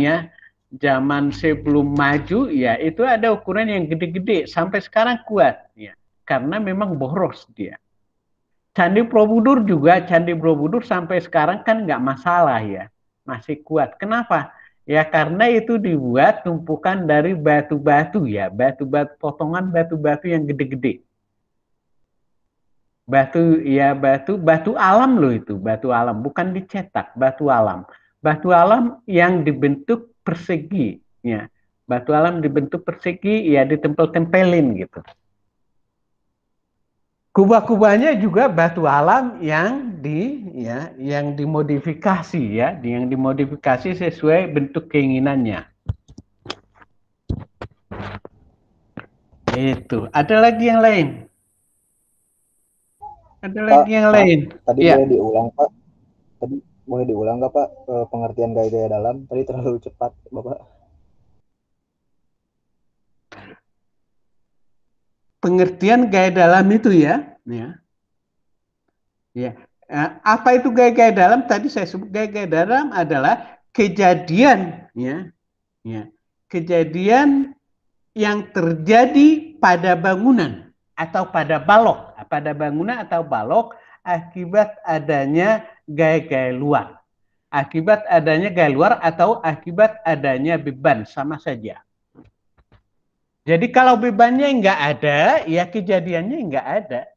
sebelum maju ya itu ada ukuran yang gede-gede sampai sekarang kuat ya karena memang boros dia. Candi Borobudur juga, Candi Borobudur sampai sekarang kan nggak masalah ya, masih kuat. Kenapa? Ya karena itu dibuat tumpukan dari batu-batu ya, potongan batu-batu yang gede-gede. Batu alam loh itu, batu alam, bukan dicetak, batu alam. Batu alam yang dibentuk persegi, ya. Batu alam dibentuk persegi, ya ditempel-tempelin gitu. Kubah-kubahnya juga batu alam yang yang dimodifikasi ya, yang dimodifikasi sesuai bentuk keinginannya. Itu. Ada lagi yang lain? Ada lagi yang lain? Tadi ya. boleh diulang, Pak. Tadi boleh diulang nggak, Pak, pengertian gaya-gaya dalam? Tadi terlalu cepat, Bapak. Pengertian gaya dalam itu ya. Apa itu gaya-gaya dalam? Tadi saya sebut gaya-gaya dalam adalah kejadian kejadian yang terjadi pada bangunan atau pada balok, akibat adanya gaya-gaya luar. Akibat adanya gaya luar atau akibat adanya beban, sama saja. Jadi kalau bebannya nggak ada, ya kejadiannya nggak ada.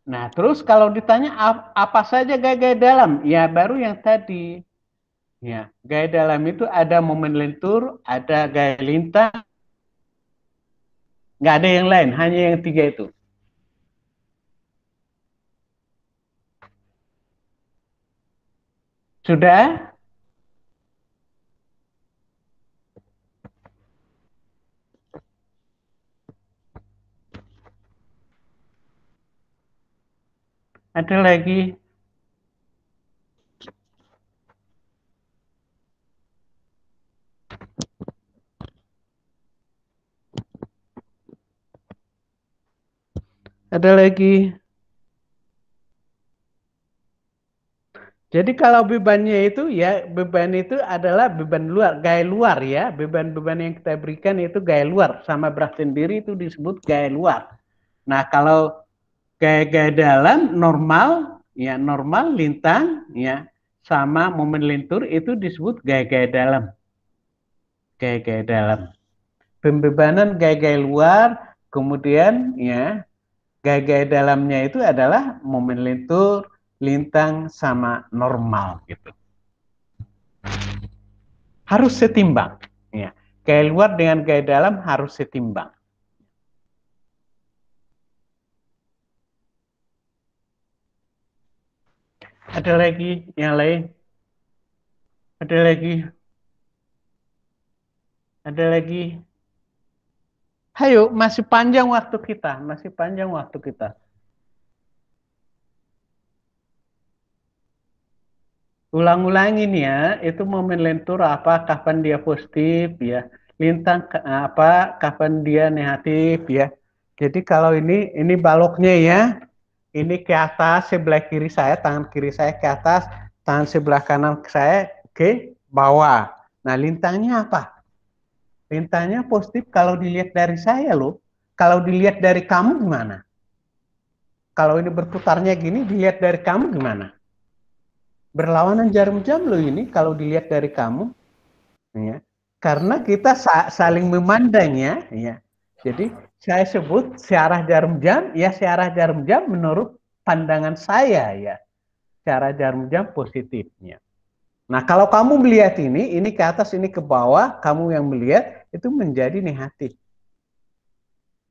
Nah, terus kalau ditanya apa saja gaya-gaya dalam, ya baru yang tadi. Ya, gaya dalam itu ada momen lentur, ada gaya lintang, nggak ada yang lain, hanya yang 3 itu. Sudah? Ada lagi? Ada lagi? Jadi kalau bebannya itu ya, beban itu adalah beban luar, gaya luar ya. Beban-beban yang kita berikan itu gaya luar, sama berat sendiri itu disebut gaya luar. Nah, kalau gaya-gaya dalam normal, ya normal, lintang, ya sama momen lentur itu disebut gaya-gaya dalam. Gaya-gaya dalam. Pembebanan gaya-gaya luar, kemudian ya gaya-gaya dalamnya itu adalah momen lentur, lintang, sama normal gitu. Harus setimbang. Ya. Gaya luar dengan gaya dalam harus setimbang. Ada lagi yang lain? Ada lagi? Ada lagi? Hayo, masih panjang waktu kita. Ulang-ulangin ya, itu momen lentur apa, kapan dia positif ya, lintang apa, kapan dia negatif ya. Jadi kalau ini baloknya ya, ini ke atas sebelah kiri saya, tangan kiri saya ke atas, tangan sebelah kanan saya ke bawah. Nah, lintangnya apa? Lintangnya positif kalau dilihat dari saya loh. Kalau dilihat dari kamu gimana? Kalau ini berputarnya gini, dilihat dari kamu gimana? Berlawanan jarum jam loh ini kalau dilihat dari kamu, ya. Karena kita saling memandang ya. Jadi saya sebut searah jarum jam, ya searah jarum jam menurut pandangan saya ya. Searah jarum jam positifnya. Nah kalau kamu melihat ini ke atas, ini ke bawah, kamu yang melihat itu menjadi negatif.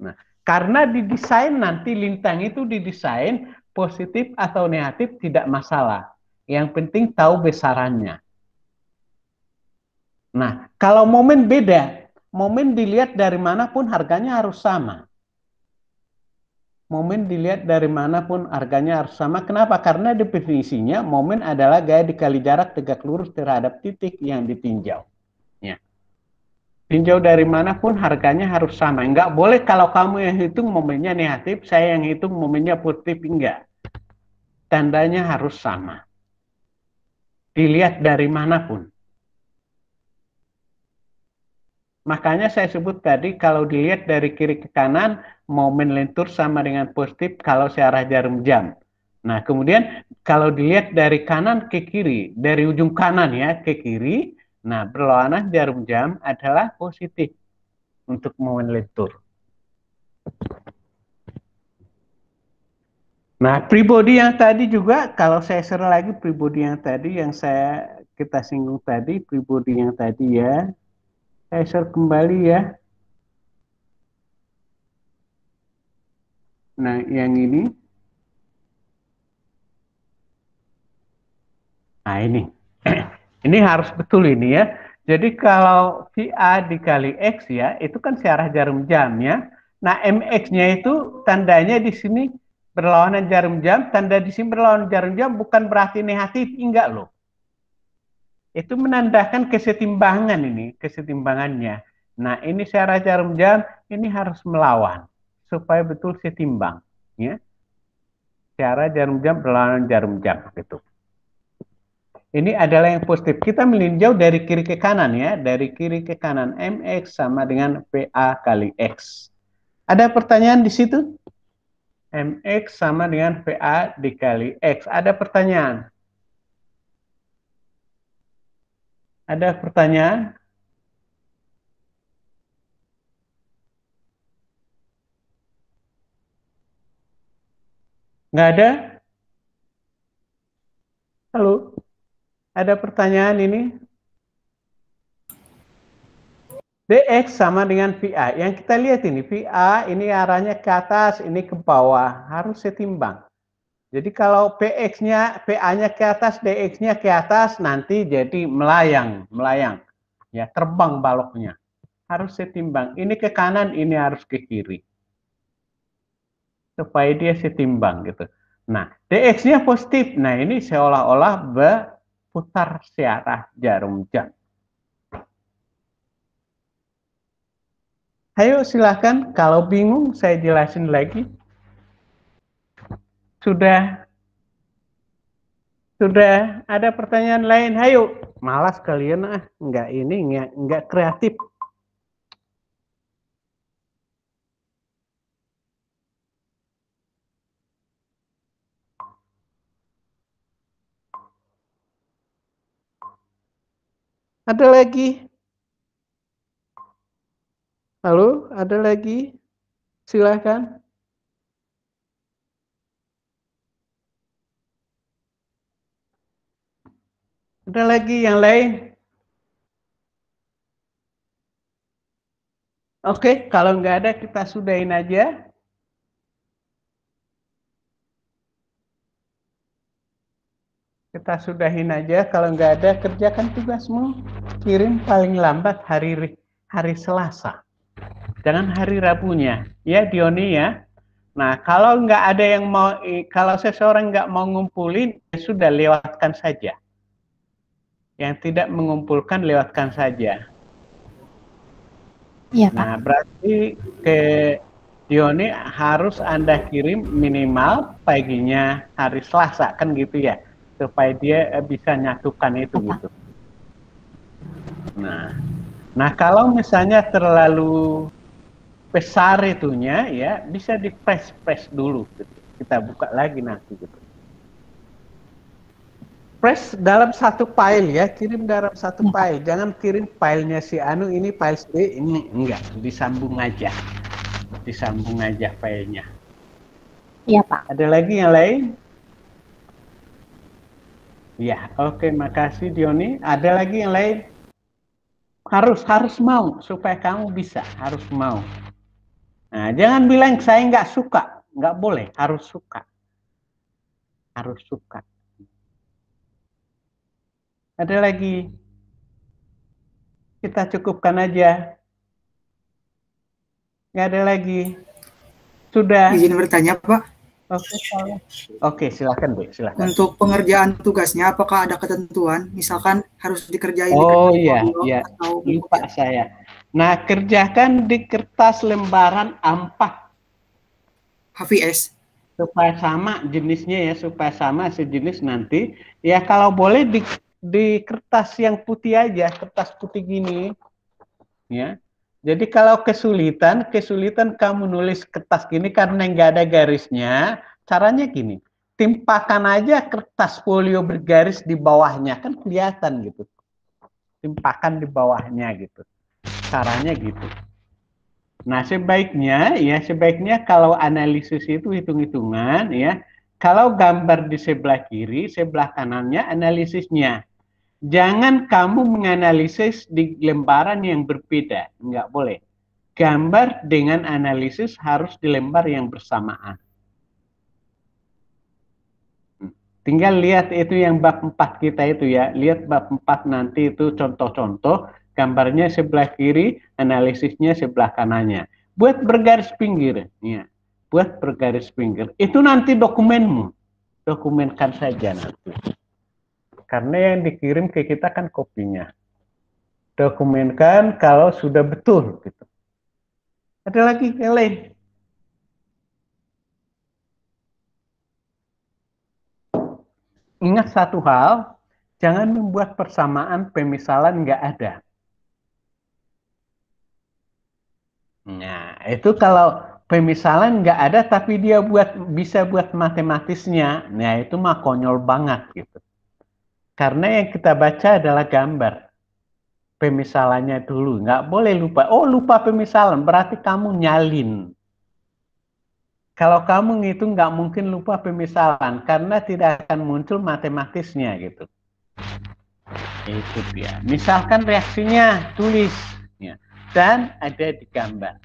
Nah karena didesain nanti lintang itu didesain positif atau negatif tidak masalah. Yang penting tahu besarannya. Nah, kalau momen beda, momen dilihat dari manapun harganya harus sama. Momen dilihat dari manapun harganya harus sama. Kenapa? Karena definisinya momen adalah gaya dikali jarak tegak lurus terhadap titik yang ditinjau. Ya. Tinjau dari manapun harganya harus sama. Enggak boleh kalau kamu yang hitung momennya negatif, saya yang hitung momennya positif, enggak. Tandanya harus sama. Dilihat dari manapun. Makanya saya sebut tadi kalau dilihat dari kiri ke kanan, momen lentur sama dengan positif kalau searah jarum jam. Nah kemudian kalau dilihat dari kanan ke kiri, dari ujung kanan ya ke kiri, nah berlawanan jarum jam adalah positif untuk momen lentur. Nah, pribodi yang tadi juga, kalau saya share lagi pribodi yang tadi, yang kita singgung tadi, pribodi yang tadi ya. Saya share kembali ya. Nah, yang ini. Nah, ini. Ini harus betul ini ya. Jadi kalau VA dikali X ya, itu kan searah jarum jam ya. Nah, MX-nya itu tandanya di sini berlawanan jarum jam, tanda di sini berlawanan jarum jam bukan berarti negatif, enggak loh. Itu menandakan kesetimbangan ini, kesetimbangannya. Nah, ini searah jarum jam, ini harus melawan supaya betul setimbang ya. Searah jarum jam berlawanan jarum jam gitu. Ini adalah yang positif. Kita meninjau dari kiri ke kanan ya. Dari kiri ke kanan. MX sama dengan PA kali X. Ada pertanyaan di situ? MX sama dengan PA dikali X. Ada pertanyaan? Ada pertanyaan? Nggak ada? Halo? Ada pertanyaan ini? DX sama dengan VA. Yang kita lihat ini, VA ini arahnya ke atas, ini ke bawah. Harus setimbang. Jadi kalau PX-nya, PA-nya ke atas, DX-nya ke atas, nanti jadi melayang. Ya, terbang baloknya. Harus setimbang. Ini ke kanan, ini harus ke kiri. Supaya dia setimbang gitu. Nah, DX-nya positif. Nah, ini seolah-olah berputar searah jarum jam. Ayo silahkan, kalau bingung saya jelasin lagi. Sudah ada pertanyaan lain? Ayo, malas kalian enggak ini, enggak kreatif. Ada lagi? Halo, ada lagi? Silahkan. Ada lagi yang lain? Oke, kalau nggak ada kita sudahin aja. Kita sudahin aja. Kalau nggak ada, kerjakan tugasmu. Kirim paling lambat hari Selasa. Jangan hari Rabunya. Ya, Dioni ya. Nah, kalau nggak ada yang mau, kalau seseorang nggak mau ngumpulin, ya sudah lewatkan saja. Yang tidak mengumpulkan, lewatkan saja. Iya, Pak. Nah, berarti ke Dioni harus Anda kirim minimal paginya hari Selasa, kan gitu ya. Supaya dia bisa nyatukan itu gitu. Nah, kalau misalnya terlalu besar itunya ya, bisa di press dulu gitu. Kita buka lagi nanti gitu. Press dalam satu file ya, kirim dalam satu file. Jangan kirim filenya si Anu, ini file C, ini enggak, disambung aja. Disambung aja filenya. Iya, Pak. Ada lagi yang lain? Ya, oke, makasih Dioni. Ada lagi yang lain? Harus mau supaya kamu bisa, harus mau. Nah, jangan bilang saya nggak suka, nggak boleh, harus suka. Harus suka. Ada lagi? Kita cukupkan aja. Nggak ada lagi. Sudah. Izin bertanya, Pak. Oke, silakan Bu, silakan. Untuk pengerjaan tugasnya, apakah ada ketentuan? Misalkan harus dikerjain Oh di iya, kertas iya. atau Lupa saya. Nah, kerjakan di kertas lembaran A4. HVS. Supaya sama jenisnya ya, supaya sama sejenis nanti. Ya kalau boleh di kertas yang putih aja, kertas putih gini. Ya. Jadi kalau kesulitan kamu nulis kertas gini karena nggak ada garisnya, caranya gini. Timpakan aja kertas folio bergaris di bawahnya, kan kelihatan gitu. Timpakan di bawahnya gitu. Caranya gitu. Nah, sebaiknya kalau analisis itu hitung-hitungan ya. Kalau gambar di sebelah kiri, sebelah kanannya analisisnya. Jangan kamu menganalisis di lembaran yang berbeda, nggak boleh. Gambar dengan analisis harus di lembar yang bersamaan. Tinggal lihat itu yang bab 4 kita itu ya. Lihat bab 4 nanti itu contoh-contoh. Gambarnya sebelah kiri, analisisnya sebelah kanannya. Buat bergaris pinggir. Ya. Buat bergaris pinggir. Itu nanti dokumenmu. Dokumenkan saja nanti. Karena yang dikirim ke kita kan kopinya. Dokumenkan kalau sudah betul. Gitu. Ada lagi yang lain? Ingat satu hal, jangan membuat persamaan pemisalan nggak ada. Nah, itu kalau pemisalan nggak ada, tapi dia bisa buat matematisnya, nah itu mah konyol banget gitu. Karena yang kita baca adalah gambar. Pemisalannya dulu, nggak boleh lupa. Oh, lupa pemisalan, berarti kamu nyalin. Kalau kamu ngitung nggak mungkin lupa pemisalan karena tidak akan muncul matematisnya gitu. Itu dia. Misalkan reaksinya tulis ya, dan ada di gambar.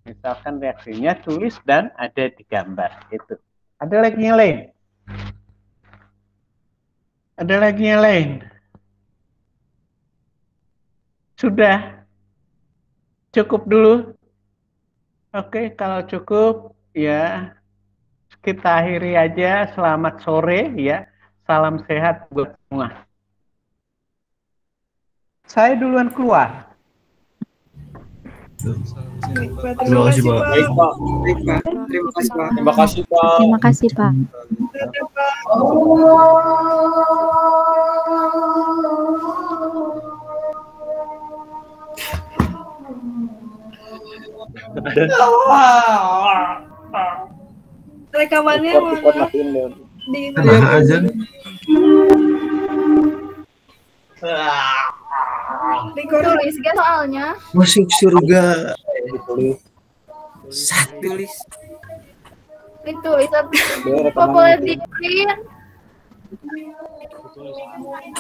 Misalkan reaksinya tulis dan ada di gambar. Itu. Ada lagi yang lain? Ada lagi yang lain? Sudah? Cukup dulu? Oke, kalau cukup ya kita akhiri aja. Selamat sore ya. Salam sehat buat semua. Saya duluan keluar. Terima kasih, Pak. Baik, Pak. Baik, Pak. Terima kasih, Pak. Terima kasih, Pak. Terima kasih, Pak. Rekamannya Ikut matiin deh. di aja. tulis kan soalnya. Masuk surga. Ditulis. Tulis. Ditulis. Dia Apa boleh rekaman gitu. di-print?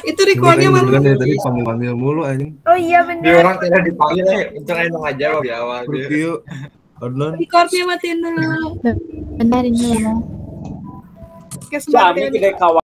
Itu recordnya Makanya mana? dari tadi panggil mulu anjing. Oh iya Di benar. orang tidak dipanggil, untung emang aja di awal. Review. Online. Recordnya matiin dulu. Benar ini ya. Kesempatan. Kami tidak kawan.